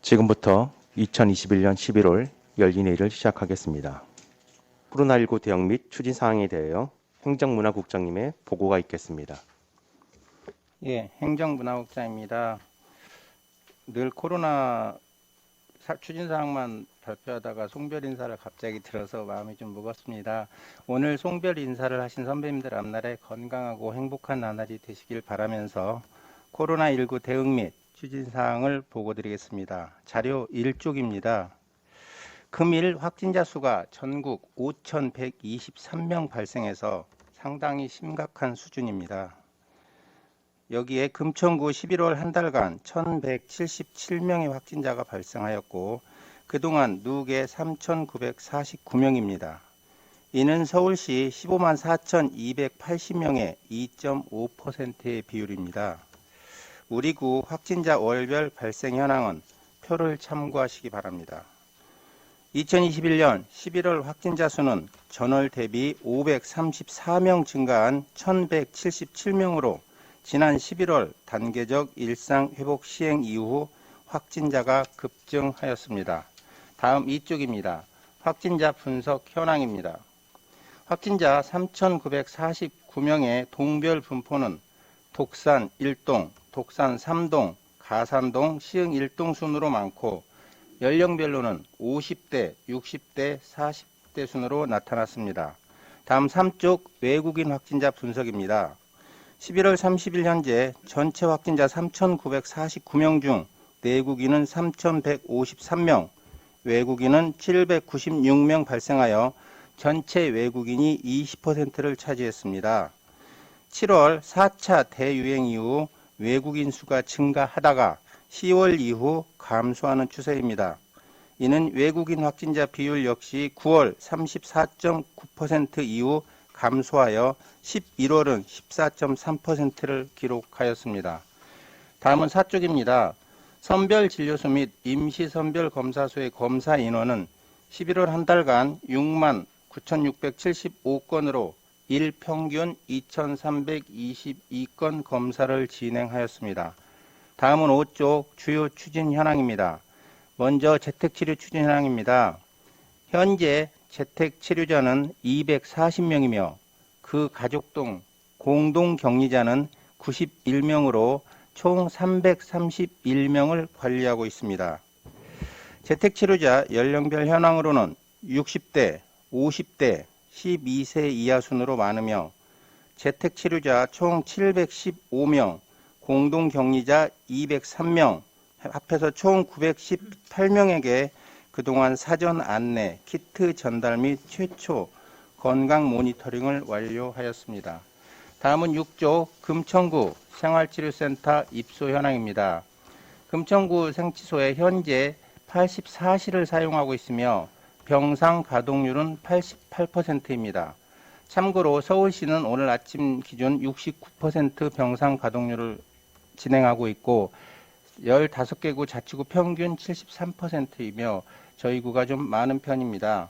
지금부터 2021년 11월 열린회의를 시작하겠습니다. 코로나19 대응 및 추진 사항에 대하여 행정문화국장님의 보고가 있겠습니다. 예, 행정문화국장입니다. 늘 코로나 추진 사항만 발표하다가 송별 인사를 갑자기 들어서 마음이 좀 무겁습니다. 오늘 송별 인사를 하신 선배님들 앞날에 건강하고 행복한 나날이 되시길 바라면서 코로나19 대응 및 추진 사항을 보고드리겠습니다. 자료 1쪽입니다. 금일 확진자 수가 전국 5,123명 발생해서 상당히 심각한 수준입니다. 여기에 금천구 11월 한 달간 1,177명의 확진자가 발생하였고 그동안 누계 3,949명입니다. 이는 서울시 15만 4,280명의 2.5%의 비율입니다. 우리 구 확진자 월별 발생 현황은 표를 참고하시기 바랍니다. 2021년 11월 확진자 수는 전월 대비 534명 증가한 1,177명으로 지난 11월 단계적 일상회복 시행 이후 확진자가 급증하였습니다. 다음 2쪽입니다. 확진자 분석 현황입니다. 확진자 3,949명의 동별 분포는 독산 1동, 독산 3동, 가산동, 시흥 1동 순으로 많고 연령별로는 50대, 60대, 40대 순으로 나타났습니다. 다음 3쪽 외국인 확진자 분석입니다. 11월 30일 현재 전체 확진자 3,949명 중 내국인은 3,153명, 외국인은 796명 발생하여 전체 외국인이 20%를 차지했습니다. 7월 4차 대유행 이후 외국인 수가 증가하다가 10월 이후 감소하는 추세입니다. 이는 외국인 확진자 비율 역시 9월 34.9% 이후 감소하여 11월은 14.3%를 기록하였습니다. 다음은 4쪽입니다. 선별진료소 및 임시선별 검사소의 검사 인원은 11월 한 달간 6만 9,675건으로 일평균 2,322건 검사를 진행하였습니다. 다음은 5쪽 주요 추진 현황입니다. 먼저 재택치료 추진 현황입니다. 현재 재택치료자는 240명이며 그 가족동 공동격리자는 91명으로 총 331명을 관리하고 있습니다. 재택치료자 연령별 현황으로는 60대, 50대, 12세 이하 순으로 많으며 재택치료자 총 715명, 공동격리자 203명, 합해서 총 918명에게 그동안 사전 안내, 키트 전달 및 최초 건강 모니터링을 완료하였습니다. 다음은 6조 금천구 생활치료센터 입소 현황입니다. 금천구 생치소에 현재 84실을 사용하고 있으며 병상 가동률은 88%입니다. 참고로 서울시는 오늘 아침 기준 69% 병상 가동률을 진행하고 있고 15개구 자치구 평균 73%이며 저희 구가 좀 많은 편입니다.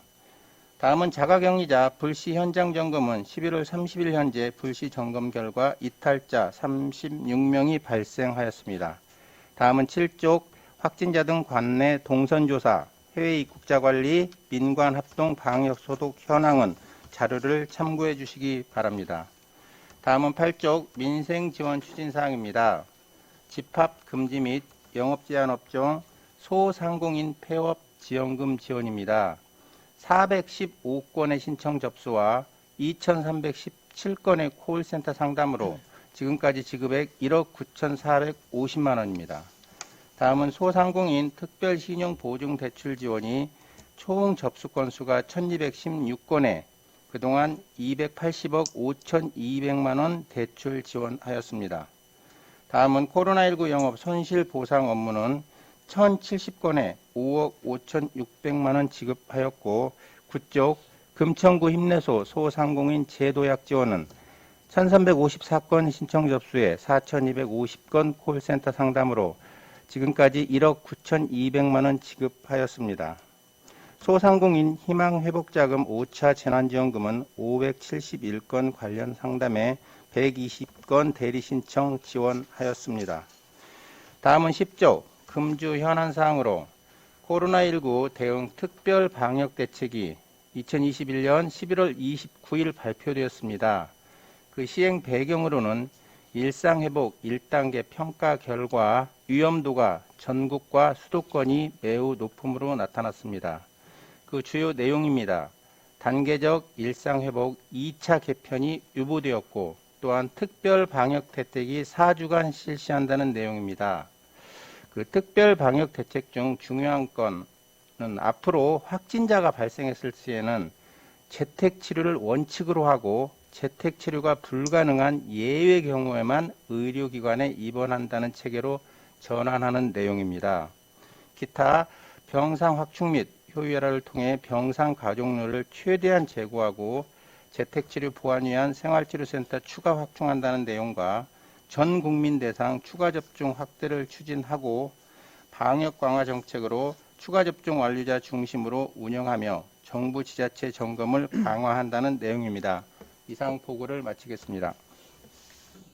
다음은 자가격리자 불시 현장 점검은 11월 30일 현재 불시 점검 결과 이탈자 36명이 발생하였습니다. 다음은 7쪽 확진자 등 관내 동선조사, 해외 입국자 관리, 민관 합동 방역 소독 현황은 자료를 참고해 주시기 바랍니다. 다음은 8쪽 민생 지원 추진 사항입니다. 집합 금지 및 영업 제한 업종 소상공인 폐업 지원금 지원입니다. 415건의 신청 접수와 2,317건의 콜센터 상담으로 지금까지 지급액 1억 9,450만 원입니다. 다음은 소상공인 특별신용보증대출 지원이 총 접수 건수가 1,216건에 그동안 280억 5,200만 원 대출 지원하였습니다. 다음은 코로나19 영업 손실 보상 업무는 1,070건에 5억 5,600만 원 지급하였고 9쪽 금천구 힘내소 소상공인 제도약 지원은 1,354건 신청 접수에 4,250건 콜센터 상담으로 지금까지 1억 9,200만 원 지급하였습니다. 소상공인 희망회복자금 5차 재난지원금은 571건 관련 상담에 120건 대리신청 지원하였습니다. 다음은 10조 금주 현안사항으로 코로나19 대응 특별 방역 대책이 2021년 11월 29일 발표되었습니다. 그 시행 배경으로는 일상회복 1단계 평가 결과 위험도가 전국과 수도권이 매우 높음으로 나타났습니다. 그 주요 내용입니다. 단계적 일상회복 2차 개편이 유보되었고 또한 특별 방역 대책이 4주간 실시한다는 내용입니다. 그 특별 방역 대책 중 중요한 건은 앞으로 확진자가 발생했을 시에는 재택 치료를 원칙으로 하고 재택 치료가 불가능한 예외 경우에만 의료기관에 입원한다는 체계로 전환하는 내용입니다. 기타 병상 확충 및 효율화를 통해 병상 가동률을 최대한 제고하고 재택치료 보완 위한 생활치료센터 추가 확충한다는 내용과 전 국민 대상 추가 접종 확대를 추진하고 방역 강화 정책으로 추가 접종 완료자 중심으로 운영하며 정부 지자체 점검을 강화한다는 내용입니다. 이상 보고를 마치겠습니다.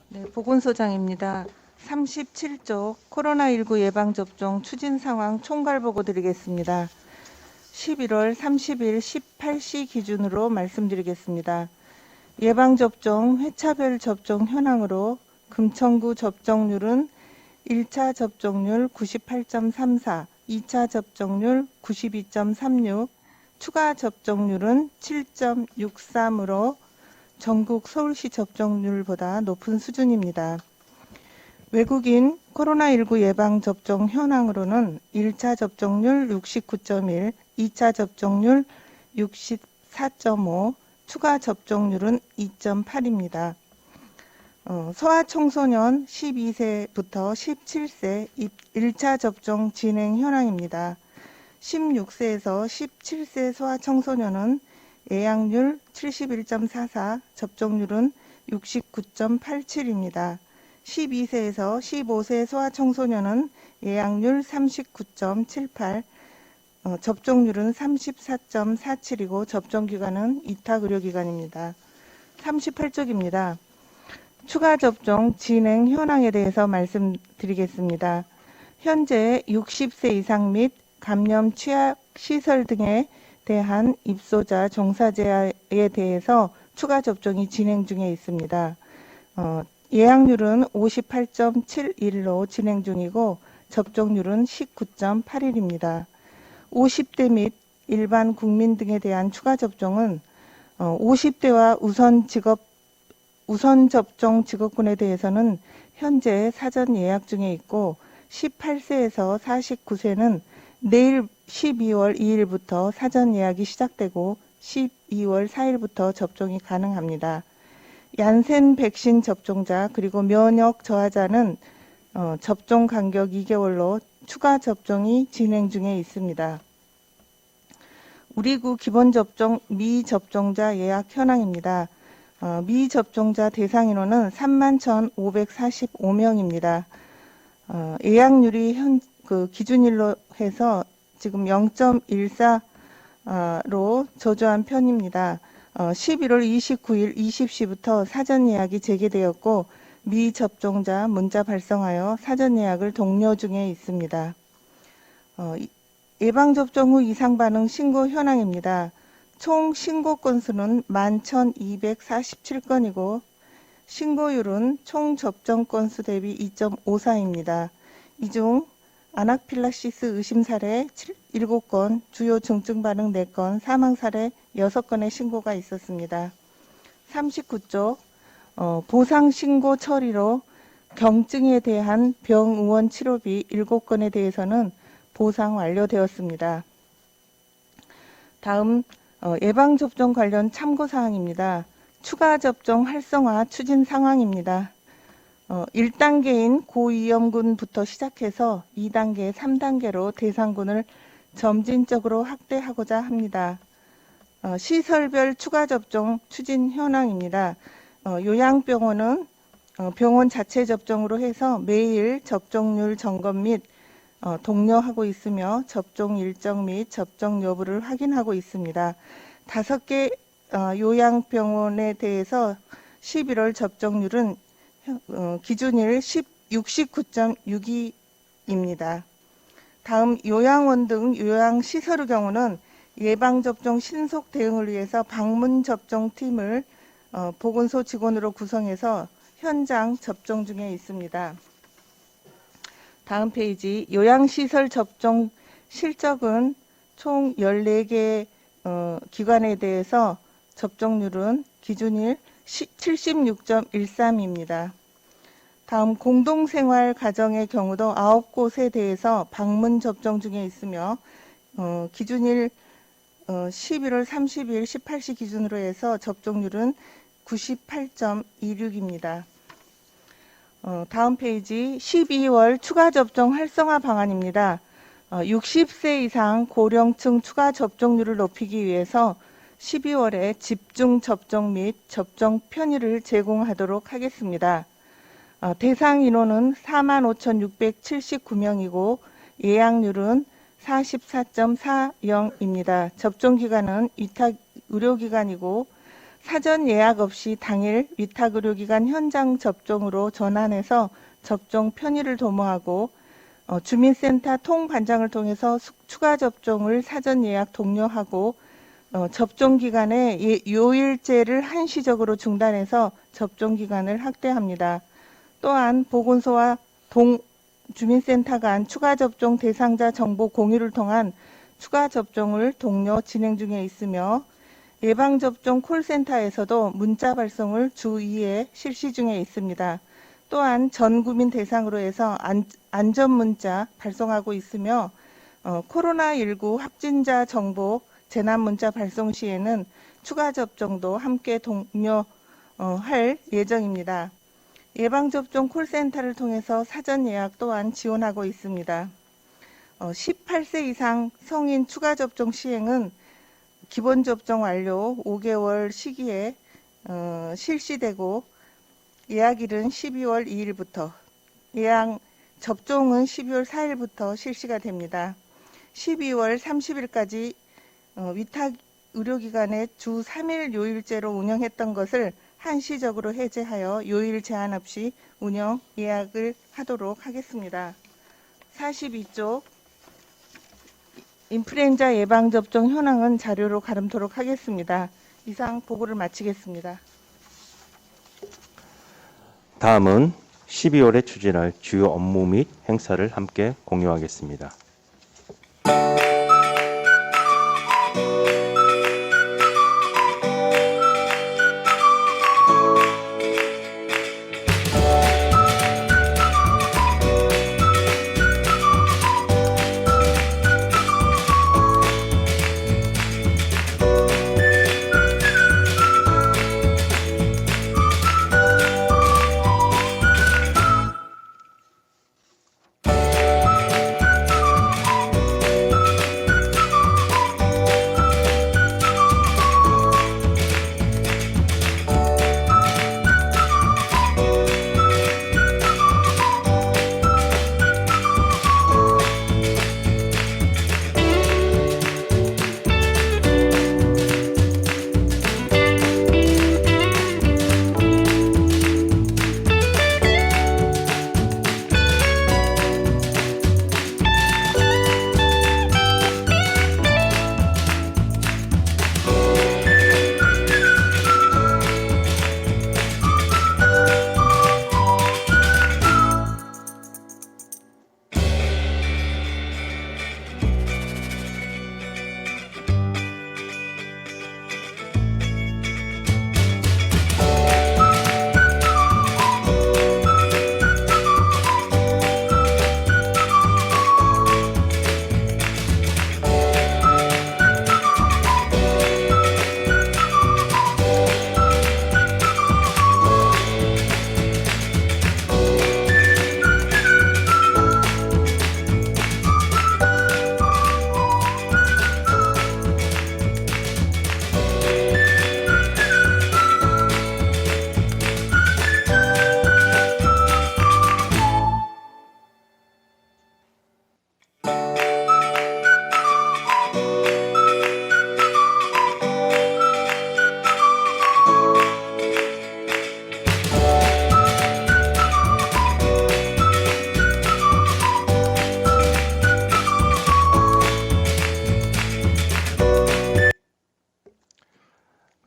네, 보건소장입니다. 37조 코로나19 예방접종 추진 상황 총괄 보고 드리겠습니다. 11월 30일 18시 기준으로 말씀드리겠습니다. 예방접종 회차별 접종 현황으로 금천구 접종률은 1차 접종률 98.34, 2차 접종률 92.36, 추가 접종률은 7.63으로 전국 서울시 접종률보다 높은 수준입니다. 외국인 코로나19 예방접종 현황으로는 1차 접종률 69.1, 2차 접종률 64.5, 추가 접종률은 2.8입니다. 소아청소년 12세부터 17세 1차 접종 진행 현황입니다. 16세에서 17세 소아청소년은 예약률 71.44, 접종률은 69.87입니다. 12세에서 15세 소아청소년은 예약률 39.78, 접종률은 34.47이고 접종기관은 위탁의료기관입니다. 38쪽입니다. 추가 접종 진행 현황에 대해서 말씀드리겠습니다. 현재 60세 이상 및 감염 취약 시설 등에 대한 입소자 종사자에 대해서 추가 접종이 진행 중에 있습니다. 예약률은 58.71로 진행 중이고 접종률은 19.81입니다. 50대 및 일반 국민 등에 대한 추가 접종은 50대와 우선 접종 직업군에 대해서는 현재 사전 예약 중에 있고 18세에서 49세는 내일 12월 2일부터 사전 예약이 시작되고 12월 4일부터 접종이 가능합니다. 얀센 백신 접종자 그리고 면역 저하자는 접종 간격 2개월로 추가 접종이 진행 중에 있습니다. 우리구 기본접종 미접종자 예약 현황입니다. 미접종자 대상 인원은 31,545명입니다. 예약률이 기준일로 해서 지금 0.14로 저조한 편입니다. 11월 29일 20시부터 사전 예약이 재개되었고 미접종자 문자 발송하여 사전 예약을 독려 중에 있습니다. 예방접종 후 이상 반응 신고 현황입니다. 총 신고 건수는 11,247건이고 신고율은 총 접종 건수 대비 2.54입니다. 이 중 아나필락시스 의심 사례 7건, 주요 중증 반응 4건, 사망 사례 6건의 신고가 있었습니다. 39조 보상 신고 처리로 경증에 대한 병의원 치료비 7건에 대해서는 보상 완료되었습니다. 다음 예방접종 관련 참고사항입니다. 추가 접종 활성화 추진 상황입니다. 1단계인 고위험군부터 시작해서 2단계, 3단계로 대상군을 점진적으로 확대하고자 합니다. 시설별 추가 접종 추진 현황입니다. 요양병원은 병원 자체 접종으로 해서 매일 접종률 점검 및 독려하고 있으며 접종 일정 및 접종 여부를 확인하고 있습니다. 5개 요양병원에 대해서 11월 접종률은 기준일 69.62입니다. 다음 요양원 등 요양시설의 경우는 예방접종 신속 대응을 위해서 방문접종팀을 보건소 직원으로 구성해서 현장 접종 중에 있습니다. 다음 페이지 요양시설 접종 실적은 총 14개 기관에 대해서 접종률은 기준일 76.13입니다. 다음 공동생활 가정의 경우도 9곳에 대해서 방문 접종 중에 있으며 기준일 11월 30일 18시 기준으로 해서 접종률은 98.26입니다. 다음 페이지 12월 추가 접종 활성화 방안입니다. 60세 이상 고령층 추가 접종률을 높이기 위해서 12월에 집중 접종 및 접종 편의를 제공하도록 하겠습니다. 대상 인원은 45,679명이고 예약률은 44.40입니다. 접종 기관은 위탁 의료기관이고 사전 예약 없이 당일 위탁 의료기관 현장 접종으로 전환해서 접종 편의를 도모하고 주민센터 통반장을 통해서 추가 접종을 사전 예약 독려하고 접종 기간에 요일제를 한시적으로 중단해서 접종 기간을 확대합니다. 또한 보건소와 주민센터 간 추가 접종 대상자 정보 공유를 통한 추가 접종을 독려 진행 중에 있으며 예방접종 콜센터에서도 문자 발송을 주 2회 실시 중에 있습니다. 또한 전 국민 대상으로 해서 안전문자 발송하고 있으며 코로나19 확진자 정보 재난문자 발송 시에는 추가 접종도 함께 독려할 예정입니다. 예방접종 콜센터를 통해서 사전 예약 또한 지원하고 있습니다. 18세 이상 성인 추가 접종 시행은 기본 접종 완료 5개월 시기에 실시되고 예약일은 12월 2일부터 예약 접종은 12월 4일부터 실시가 됩니다. 12월 30일까지 위탁 의료기관에 주 3일 요일제로 운영했던 것을 한시적으로 해제하여 요일 제한 없이 운영 예약을 하도록 하겠습니다. 42쪽 인플루엔자 예방접종 현황은 자료로 가름토록 하겠습니다. 이상 보고를 마치겠습니다. 다음은 12월에 추진할 주요 업무 및 행사를 함께 공유하겠습니다.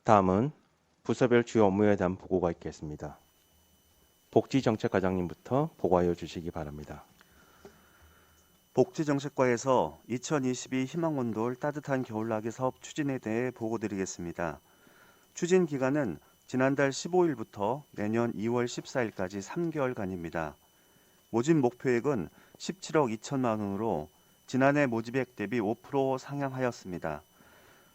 다음은 부서별 주요 업무에 대한 보고가 있겠습니다. 복지정책과장님부터 보고하여 주시기 바랍니다. 복지정책과에서 2022 희망원돌 따뜻한 겨울나기 사업 추진에 대해 보고드리겠습니다. 추진 기간은 지난달 15일부터 내년 2월 14일까지 3개월간입니다. 모집 목표액은 17억 2천만 원으로 지난해 모집액 대비 5% 상향하였습니다.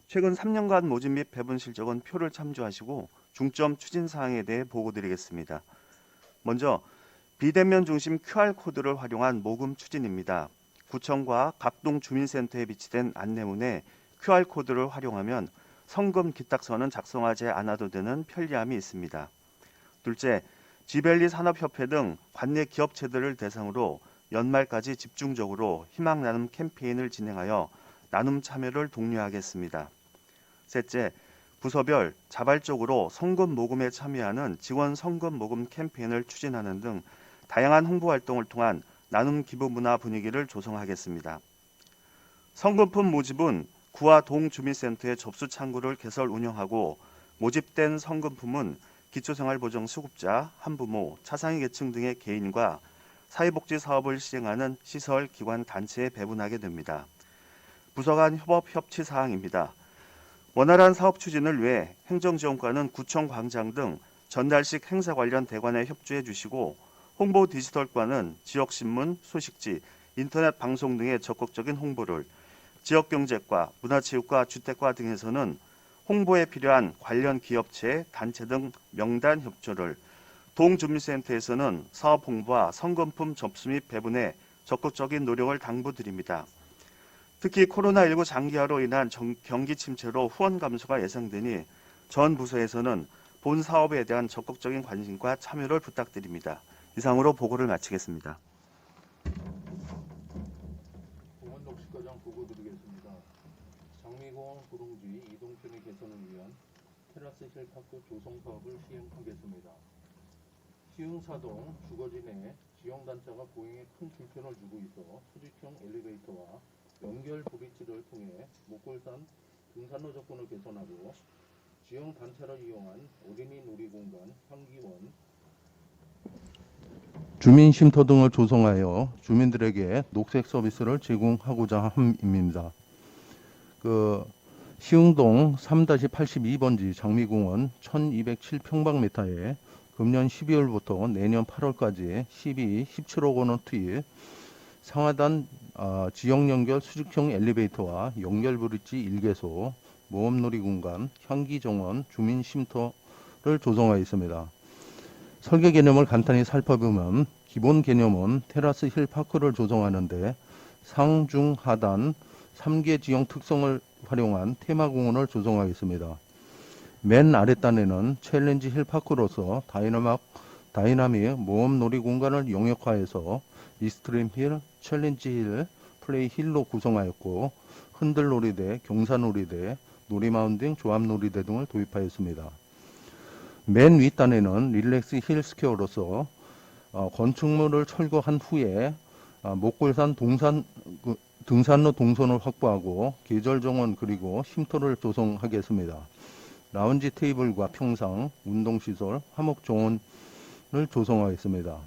최근 3년간 모집 및 배분 실적은 표를 참조하시고 중점 추진 사항에 대해 보고드리겠습니다. 먼저 비대면 중심 QR코드를 활용한 모금 추진입니다. 구청과 각동 주민센터에 비치된 안내문에 QR코드를 활용하면 성금 기탁서는 작성하지 않아도 되는 편리함이 있습니다. 둘째, 지벨리 산업협회 등 관내 기업체들을 대상으로 연말까지 집중적으로 희망 나눔 캠페인을 진행하여 나눔 참여를 독려하겠습니다. 셋째, 부서별 자발적으로 성금 모금에 참여하는 지원 성금 모금 캠페인을 추진하는 등 다양한 홍보 활동을 통한 나눔 기부 문화 분위기를 조성하겠습니다. 성금품 모집은 구와 동 주민센터의 접수 창구를 개설 운영하고 모집된 성금품은 기초생활보정수급자, 한부모, 차상위 계층 등의 개인과 사회복지 사업을 시행하는 시설, 기관, 단체에 배분하게 됩니다. 부서 간 협업 협치 사항입니다. 원활한 사업 추진을 위해 행정지원과는 구청 광장 등 전달식 행사 관련 대관에 협조해 주시고 홍보 디지털과는 지역신문, 소식지, 인터넷 방송 등의 적극적인 홍보를, 지역경제과, 문화체육과, 주택과 등에서는 홍보에 필요한 관련 기업체, 단체 등 명단 협조를, 동주민센터에서는 사업 홍보와 성금품 접수 및 배분에 적극적인 노력을 당부드립니다. 특히 코로나19 장기화로 인한 경기 침체로 후원 감소가 예상되니 전 부서에서는 본 사업에 대한 적극적인 관심과 참여를 부탁드립니다. 이상으로 보고를 마치겠습니다. 공원녹식과장 보고드리겠습니다. 장미공원 구릉지 이동편의 개선을 위한 테라스 힐파크 조성 사업을 시행하겠습니다. 시흥사동 주거지 내 지형단차가 보행에 큰 불편을 주고 있어 수직형 엘리베이터와 연결 브릿지를 통해 목골산 등산로 접근을 개선하고 지형단차를 이용한 어린이 놀이공간, 향기원, 주민 쉼터 등을 조성하여 주민들에게 녹색 서비스를 제공하고자 함입니다. 시흥동 3-82번지 장미공원 1207평방미터에 금년 12월부터 내년 8월까지 17억 원을 투입, 상하단 지역 연결 수직형 엘리베이터와 연결 브릿지 1개소, 모험놀이 공간, 향기 정원, 주민 쉼터를 조성하였습니다. 설계 개념을 간단히 살펴보면 기본 개념은 테라스 힐파크를 조성하는데 상, 중, 하단 3개 지형 특성을 활용한 테마공원을 조성하겠습니다. 맨 아랫단에는 챌린지 힐파크로서 다이나믹 모험 놀이 공간을 영역화해서 익스트림 힐, 챌린지 힐, 플레이 힐로 구성하였고 흔들 놀이대, 경사 놀이대, 놀이마운딩, 조합 놀이대 등을 도입하였습니다. 맨 윗단에는 릴렉스 힐 스퀘어로서 건축물을 철거한 후에 목골산 등산로 동선을 확보하고 계절 정원 그리고 쉼터를 조성하겠습니다. 라운지 테이블과 평상, 운동시설, 화목 정원을 조성하겠습니다.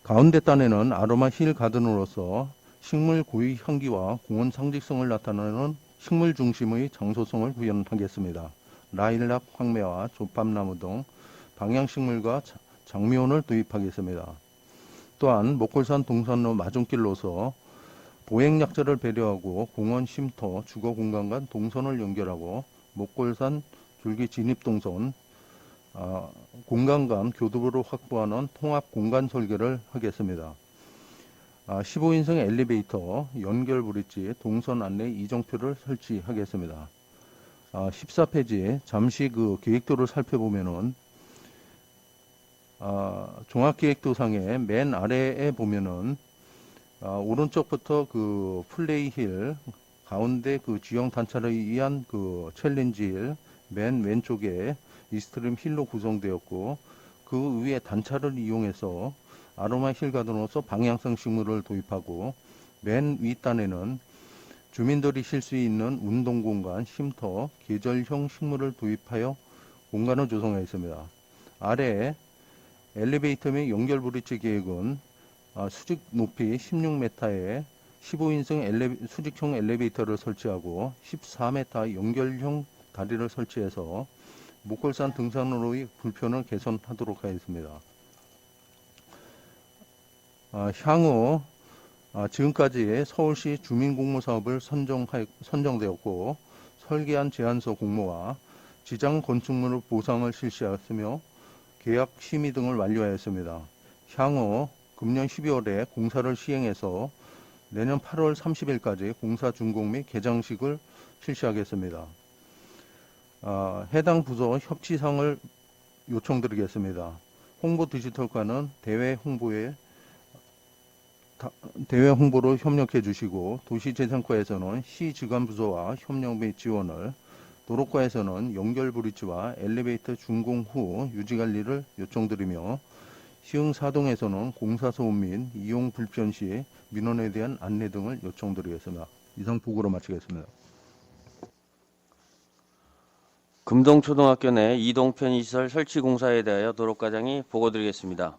가운데 단에는 아로마 힐 가든으로서 식물 고유 향기와 공원 상징성을 나타내는 식물 중심의 장소성을 구현하겠습니다. 라일락 황매와 조팝나무 등 방향식물과 장미원을 도입하겠습니다. 또한 목골산 동산로 마중길로서 보행약자를 배려하고 공원 쉼터, 주거 공간 간 동선을 연결하고 목골산 줄기 진입 동선, 공간 간 교두보를 확보하는 통합 공간 설계를 하겠습니다. 15인승 엘리베이터, 연결 브릿지, 동선 안내 이정표를 설치하겠습니다. 14페이지 잠시 계획도를 살펴보면은 종합계획도상의 맨 아래에 보면은 오른쪽부터 플레이 힐, 가운데 지형 단차를 위한 챌린지 힐, 맨 왼쪽에 익스트림 힐로 구성되었고 그 위에 단차를 이용해서 아로마 힐 가든으로서 방향성 식물을 도입하고 맨 윗단에는 주민들이 쉴 수 있는 운동공간, 쉼터, 계절형 식물을 도입하여 공간을 조성하였습니다. 아래 엘리베이터 및 연결 브릿지 계획은 수직 높이 16m에 15인승 수직형 엘리베이터를 설치하고 14m 연결형 다리를 설치해서 목골산 등산로의 불편을 개선하도록 하였습니다. 향후 지금까지 서울시 주민공모사업을 선정되었고 설계한 제안서 공모와 지장 건축물 보상을 실시하였으며 계약 심의 등을 완료하였습니다. 향후 금년 12월에 공사를 시행해서 내년 8월 30일까지 공사 준공 및 개장식을 실시하겠습니다. 해당 부서 협치상을 요청드리겠습니다. 홍보 디지털과는 대외 홍보로 협력해 주시고 도시재생과에서는 시지관부서와 협력 및 지원을, 도로과에서는 연결 브릿지와 엘리베이터 준공 후 유지관리를 요청드리며 시흥사동에서는 공사 소음 및 이용 불편 시 민원에 대한 안내 등을 요청드리겠습니다. 이상 보고로 마치겠습니다. 금동초등학교 내 이동 편의시설 설치 공사에 대하여 도로과장이 보고드리겠습니다.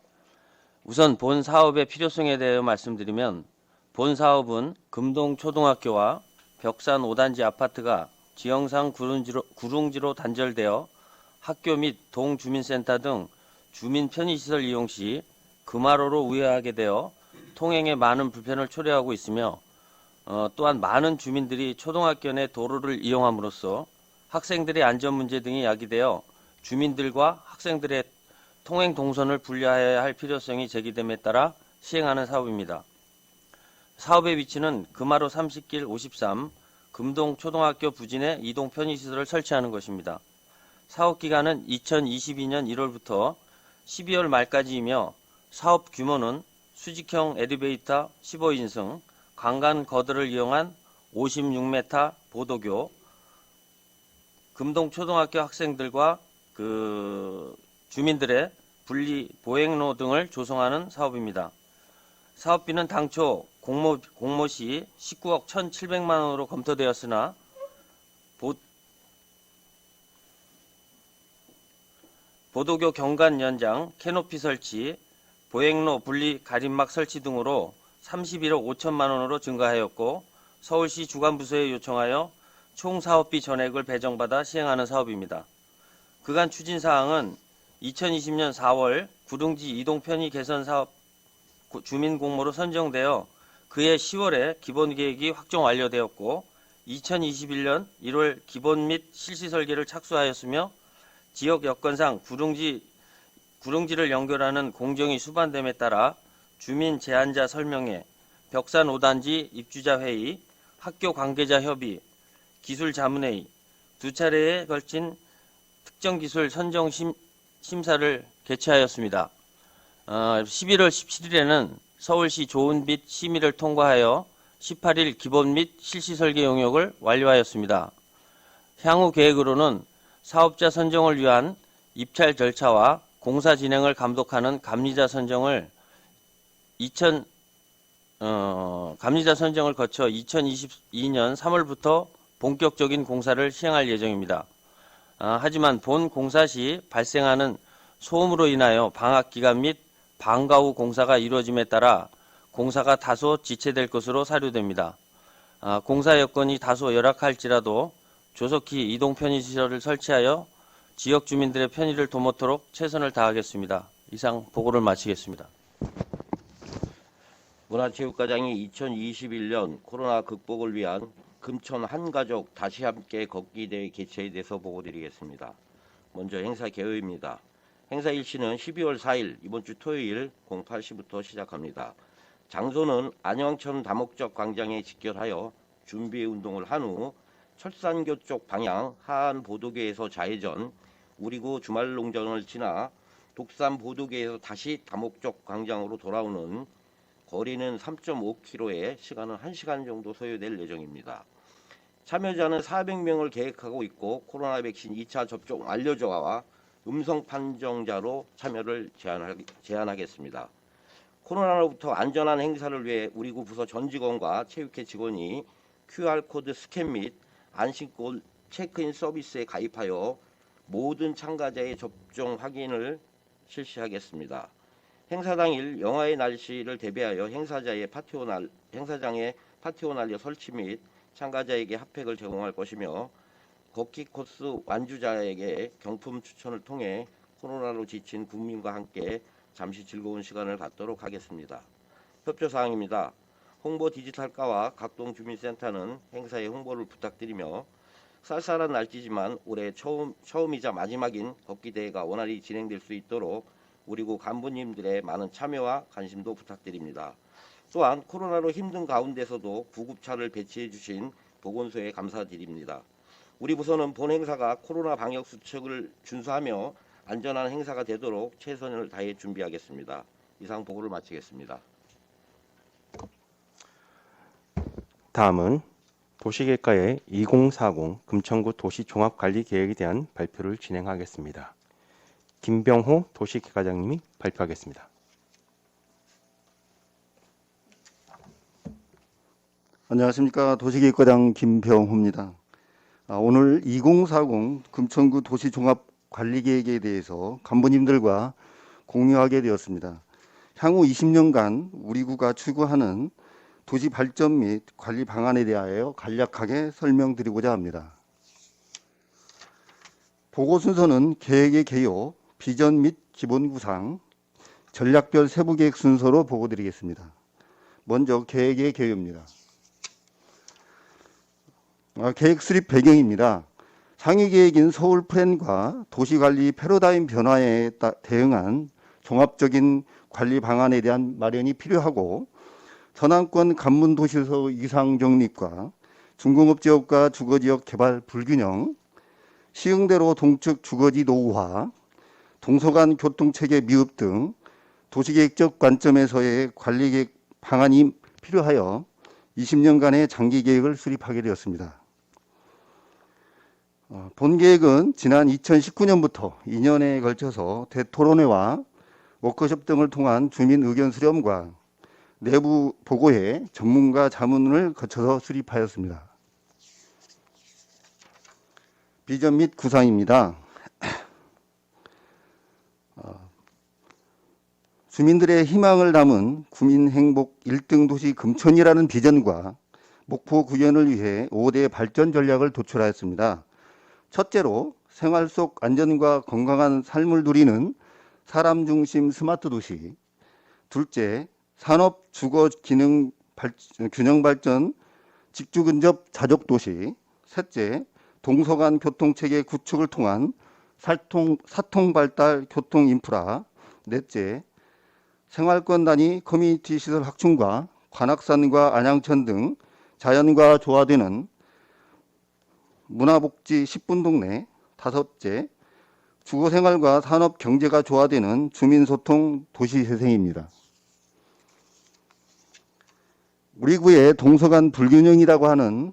우선 본 사업의 필요성에 대하여 말씀드리면, 본 사업은 금동초등학교와 벽산 5단지 아파트가 지형상 구릉지로 단절되어 학교 및 동주민센터 등 주민 편의시설 이용 시 금하로로 우회하게 되어 통행에 많은 불편을 초래하고 있으며, 또한 많은 주민들이 초등학교 내 도로를 이용함으로써 학생들의 안전 문제 등이 야기되어 주민들과 학생들의 통행 동선을 분리해야 할 필요성이 제기됨에 따라 시행하는 사업입니다. 사업의 위치는 금하로 30길 53 금동초등학교 부진에 이동 편의시설을 설치하는 것입니다. 사업 기간은 2022년 1월부터 12월 말까지이며 사업 규모는 수직형 엘리베이터 15인승, 강간 거들을 이용한 56m 보도교, 금동초등학교 학생들과 주민들의 분리 보행로 등을 조성하는 사업입니다. 사업비는 당초 공모 시 19억 1,700만 원으로 검토되었으나 보도교 경관 연장, 캐노피 설치, 보행로 분리 가림막 설치 등으로 31억 5천만 원으로 증가하였고 서울시 주관부서에 요청하여 총 사업비 전액을 배정받아 시행하는 사업입니다. 그간 추진사항은 2020년 4월 구릉지 이동편의 개선 사업 주민공모로 선정되어 그해 10월에 기본계획이 확정 완료되었고 2021년 1월 기본 및 실시 설계를 착수하였으며 지역 여건상 구릉지를 연결하는 공정이 수반됨에 따라 주민 제안자 설명회, 벽산 5단지 입주자 회의, 학교 관계자 협의, 기술 자문회의, 두 차례에 걸친 특정 기술 선정 심사를 개최하였습니다. 11월 17일에는 서울시 조은빛 심의를 통과하여 18일 기본 및 실시 설계 용역을 완료하였습니다. 향후 계획으로는 사업자 선정을 위한 입찰 절차와 공사 진행을 감독하는 감리자 선정을 거쳐 2022년 3월부터 본격적인 공사를 시행할 예정입니다. 하지만 본 공사 시 발생하는 소음으로 인하여 방학 기간 및 방과 후 공사가 이루어짐에 따라 공사가 다소 지체될 것으로 사료됩니다. 공사 여건이 다소 열악할지라도 조속히 이동 편의시설을 설치하여 지역 주민들의 편의를 도모토록 최선을 다하겠습니다. 이상 보고를 마치겠습니다. 문화체육과장이 2021년 코로나 극복을 위한 금천 한가족 다시 함께 걷기 대회 개최에 대해서 보고드리겠습니다. 먼저 행사 개요입니다. 행사 일시는 12월 4일 이번 주 토요일 08시부터 시작합니다. 장소는 안영천 다목적 광장에 직결하여 준비 운동을 한 후 철산교 쪽 방향 하안 보도계에서 좌회전, 우리구 주말농장을 지나 독산 보도계에서 다시 다목적 광장으로 돌아오는 거리는 3.5km에 시간은 1시간 정도 소요될 예정입니다. 참여자는 400명을 계획하고 있고 코로나 백신 2차 접종 완료자와 음성 판정자로 참여를 제한하겠습니다. 코로나로부터 안전한 행사를 위해 우리구 부서 전 직원과 체육회 직원이 QR코드 스캔 및 안심골 체크인 서비스에 가입하여 모든 참가자의 접종 확인을 실시하겠습니다. 행사 당일 영하의 날씨를 대비하여 행사장에 파티오 난로 설치 및 참가자에게 핫팩을 제공할 것이며 걷기 코스 완주자에게 경품 추천을 통해 코로나로 지친 국민과 함께 잠시 즐거운 시간을 갖도록 하겠습니다. 협조사항입니다. 홍보 디지털과와 각동 주민센터는 행사의 홍보를 부탁드리며 쌀쌀한 날씨지만 올해 처음이자 마지막인 걷기 대회가 원활히 진행될 수 있도록 우리국 간부님들의 많은 참여와 관심도 부탁드립니다. 또한 코로나로 힘든 가운데서도 구급차를 배치해 주신 보건소에 감사드립니다. 우리 부서는 본 행사가 코로나 방역 수칙을 준수하며 안전한 행사가 되도록 최선을 다해 준비하겠습니다. 이상 보고를 마치겠습니다. 다음은 도시계획과의 2040 금천구 도시종합관리계획에 대한 발표를 진행하겠습니다. 김병호 도시계획과장님이 발표하겠습니다. 안녕하십니까. 도시계획과장 김병호입니다. 오늘 2040 금천구 도시종합관리계획에 대해서 간부님들과 공유하게 되었습니다. 향후 20년간 우리 구가 추구하는 도시 발전 및 관리 방안에 대하여 간략하게 설명드리고자 합니다. 보고 순서는 계획의 개요, 비전 및 기본 구상, 전략별 세부 계획 순서로 보고드리겠습니다. 먼저 계획의 개요입니다. 계획 수립 배경입니다. 상위 계획인 서울 플랜과 도시관리 패러다임 변화에 대응한 종합적인 관리 방안에 대한 마련이 필요하고 서남권 간문도시소 이상 정립과 중공업지역과 주거지역 개발 불균형, 시흥대로 동측 주거지 노후화, 동서간 교통체계 미흡 등 도시계획적 관점에서의 관리계획 방안이 필요하여 20년간의 장기계획을 수립하게 되었습니다. 본 계획은 지난 2019년부터 2년에 걸쳐서 대토론회와 워크숍 등을 통한 주민 의견 수렴과 내부 보고회, 전문가 자문을 거쳐서 수립하였습니다. 비전 및 구상입니다. 주민들의 희망을 담은 구민 행복 1등 도시 금천이라는 비전과 목표 구현을 위해 5대 발전 전략을 도출하였습니다. 첫째로 생활 속 안전과 건강한 삶을 누리는 사람 중심 스마트 도시, 둘째 산업 주거 기능 균형 발전 직주 근접 자족 도시, 셋째 동서간 교통체계 구축을 통한 사통 발달 교통 인프라, 넷째 생활권 단위 커뮤니티 시설 확충과 관악산과 안양천 등 자연과 조화되는 문화복지 10분 동네, 다섯째 주거생활과 산업 경제가 조화되는 주민소통 도시재생입니다. 우리 구의 동서간 불균형이라고 하는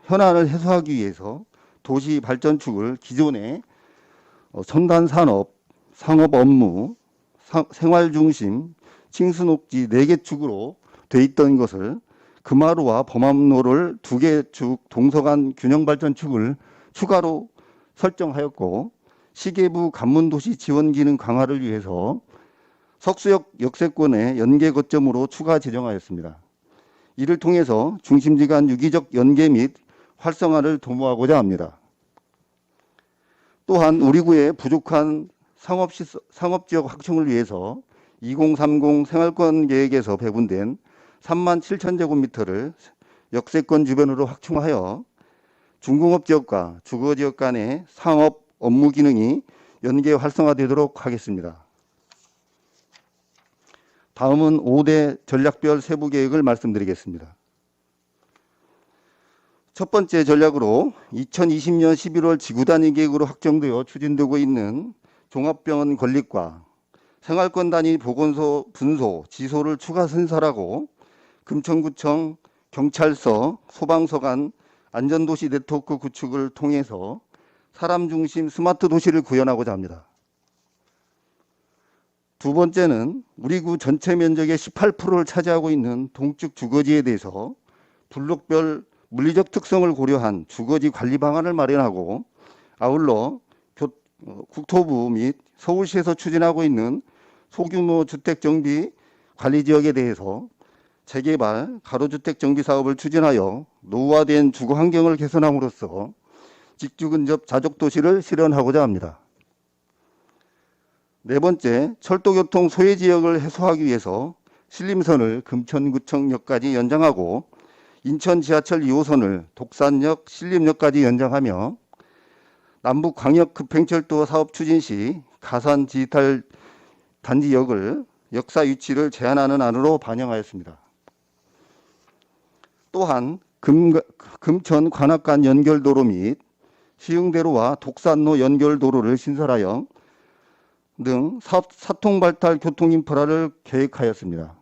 현안을 해소하기 위해서 도시 발전축을 기존의 첨단 산업, 상업 업무, 생활 중심, 칭수녹지 4개 축으로 돼 있던 것을 금하루와 범암로를 2개 축 동서간 균형 발전 축을 추가로 설정하였고, 시계부 간문도시 지원 기능 강화를 위해서 석수역 역세권의 연계 거점으로 추가 제정하였습니다. 이를 통해서 중심지 간 유기적 연계 및 활성화를 도모하고자 합니다. 또한 우리 구의 부족한 상업지역 확충을 위해서 2030 생활권 계획에서 배분된 37,000제곱미터를 역세권 주변으로 확충하여 중공업지역과 주거지역 간의 상업 업무 기능이 연계 활성화되도록 하겠습니다. 다음은 5대 전략별 세부 계획을 말씀드리겠습니다. 첫 번째 전략으로 2020년 11월 지구단위 계획으로 확정되어 추진되고 있는 종합병원 건립과 생활권 단위 보건소, 분소, 지소를 추가 신설하고 금천구청, 경찰서, 소방서 간 안전도시 네트워크 구축을 통해서 사람 중심 스마트 도시를 구현하고자 합니다. 두 번째는 우리 구 전체 면적의 18%를 차지하고 있는 동측 주거지에 대해서 블록별 물리적 특성을 고려한 주거지 관리 방안을 마련하고 아울러 국토부 및 서울시에서 추진하고 있는 소규모 주택 정비 관리 지역에 대해서 재개발, 가로주택 정비 사업을 추진하여 노후화된 주거 환경을 개선함으로써 직주 근접 자족 도시를 실현하고자 합니다. 네 번째, 철도교통 소외 지역을 해소하기 위해서 신림선을 금천구청역까지 연장하고 인천 지하철 2호선을 독산역, 신림역까지 연장하며 남북 광역 급행철도 사업 추진 시 가산 디지털 단지역을 역사 위치를 제한하는 안으로 반영하였습니다. 또한 금천 관악간 연결도로 및 시흥대로와 독산로 연결도로를 신설하여 등 사통발달 교통인프라를 계획하였습니다.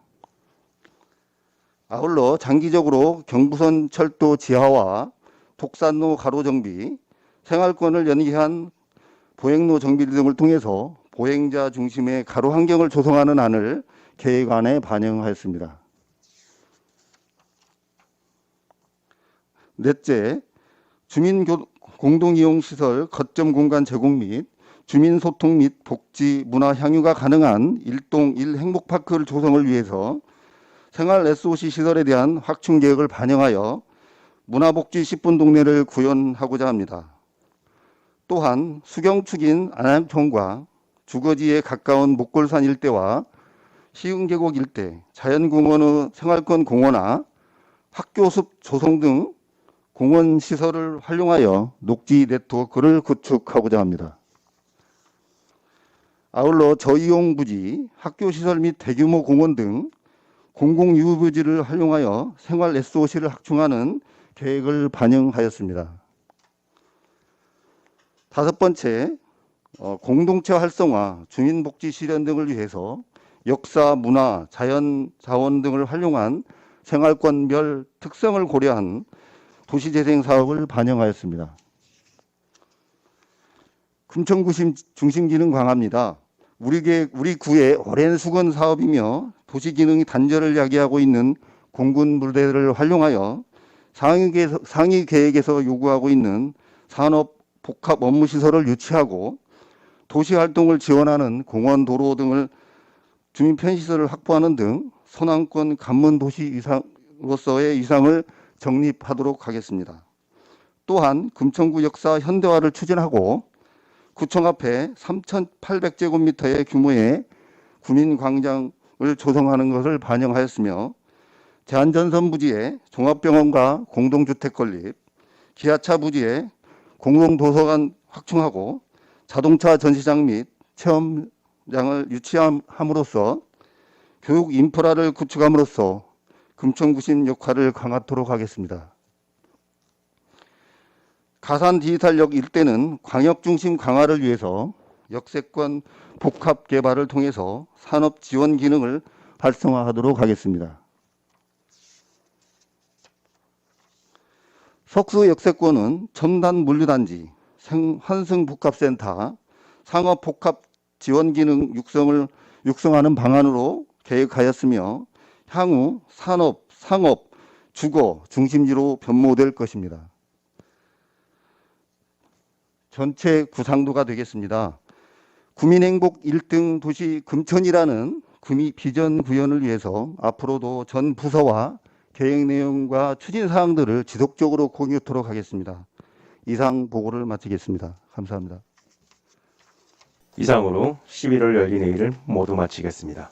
아울러 장기적으로 경부선 철도 지하와 독산로 가로 정비, 생활권을 연계한 보행로 정비 등을 통해서 보행자 중심의 가로 환경을 조성하는 안을 계획안에 반영하였습니다. 넷째, 주민 공동이용시설 거점 공간 제공 및 주민 소통 및 복지, 문화 향유가 가능한 일동 1행복파크를 조성을 위해서 생활 SOC 시설에 대한 확충 계획을 반영하여 문화복지 10분 동네를 구현하고자 합니다. 또한 수경축인 안양촌과 주거지에 가까운 목골산 일대와 시흥계곡 일대, 자연공원의 생활권 공원화, 학교숲 조성 등 공원 시설을 활용하여 녹지 네트워크를 구축하고자 합니다. 아울러 저이용 부지, 학교 시설 및 대규모 공원 등 공공유부지를 활용하여 생활 SOC를 확충하는 계획을 반영하였습니다. 다섯 번째, 공동체 활성화, 주민복지 실현 등을 위해서 역사, 문화, 자연 자원 등을 활용한 생활권별 특성을 고려한 도시재생 사업을 반영하였습니다. 금천구 중심기능 강화입니다. 우리 구의 오랜 수건 사업이며 도시기능이 단절을 야기하고 있는 공군부대를 활용하여 상위 계획에서 요구하고 있는 산업 복합 업무시설을 유치하고 도시활동을 지원하는 공원, 도로 등을 주민 편의시설을 확보하는 등 선왕권 관문도시 이상으로서의 위상을 정립하도록 하겠습니다. 또한 금천구 역사 현대화를 추진하고 구청 앞에 3,800제곱미터의 규모의 구민광장을 조성하는 것을 반영하였으며 제한전선 부지에 종합병원과 공동주택 건립, 기아차 부지에 공동도서관 확충하고 자동차 전시장 및 체험장을 유치함으로써 교육 인프라를 구축함으로써 금천구심 역할을 강화하도록 하겠습니다. 가산 디지털역 일대는 광역 중심 강화를 위해서 역세권 복합 개발을 통해서 산업 지원 기능을 활성화하도록 하겠습니다. 석수 역세권은 첨단 물류단지, 환승복합센터, 상업복합 지원 기능 육성하는 방안으로 계획하였으며 향후 산업, 상업, 주거 중심지로 변모될 것입니다. 전체 구상도가 되겠습니다. 구민행복 1등 도시 금천이라는 비전 구현을 위해서 앞으로도 전 부서와 계획 내용과 추진 사항들을 지속적으로 공유토록 하겠습니다. 이상 보고를 마치겠습니다. 감사합니다. 이상으로 11월 열린 회의를 모두 마치겠습니다.